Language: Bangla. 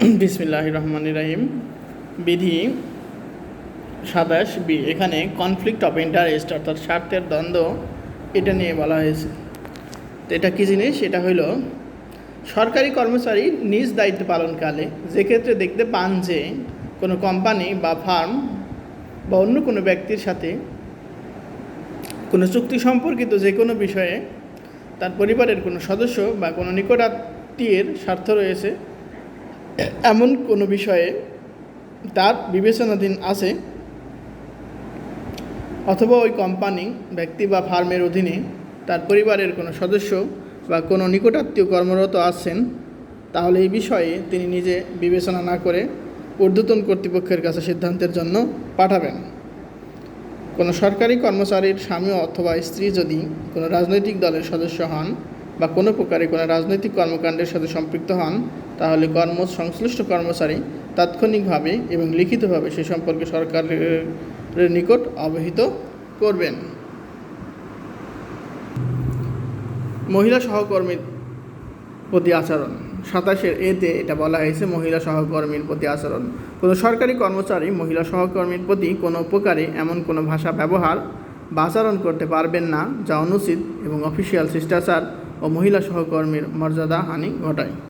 বিসমিল্লাহির রহমানির রহিম। বিধি 27B, এখানে কনফ্লিক্ট অফ ইন্টারেস্ট অর্থাৎ স্বার্থের দ্বন্দ্ব, এটা নিয়ে বলা হয়েছে। তো এটা কী জিনিস? এটা হইল সরকারি কর্মচারী নিজ দায়িত্ব পালনকালে যে ক্ষেত্রে দেখতে পান যে কোনো কোম্পানি বা ফার্ম বা অন্য কোনো ব্যক্তির সাথে কোনো চুক্তি সম্পর্কিত যে কোনো বিষয়ে তার পরিবারের কোনো সদস্য বা কোনো নিকটাত্মীয়ের স্বার্থ রয়েছে, এমন কোনো বিষয়ে তার বিবেচনাধীন আছে, অথবা ওই কোম্পানি, ব্যক্তি বা ফার্মের অধীনে তার পরিবারের কোনো সদস্য বা কোনো নিকটাত্মীয় কর্মরত আছেন, তাহলে এই বিষয়ে তিনি নিজে বিবেচনা না করে ঊর্ধ্বতন কর্তৃপক্ষের কাছে সিদ্ধান্তের জন্য পাঠাবেন। কোনো সরকারি কর্মচারীর স্বামী অথবা স্ত্রী যদি কোনো রাজনৈতিক দলের সদস্য হন বা কোনো প্রকারে কোনো রাজনৈতিক কর্মকাণ্ডের সাথে সম্পৃক্ত হন, তাহলে সংশ্লিষ্ট কর্মচারী তাৎক্ষণিকভাবে এবং লিখিতভাবে সে সম্পর্কে সরকারের নিকট অবহিত করবেন। মহিলা সহকর্মীর প্রতি আচরণ 27A-তে এটা বলা হয়েছে, মহিলা সহকর্মীর প্রতি আচরণ। কোনো সরকারি কর্মচারী মহিলা সহকর্মীর প্রতি কোনো প্রকারে এমন কোনো ভাষা ব্যবহার বা আচরণ করতে পারবেন না যা অনুচিত এবং অফিসিয়াল শিষ্টাচার ও মহিলা সহকর্মীর মর্যাদা হানি ঘটায়।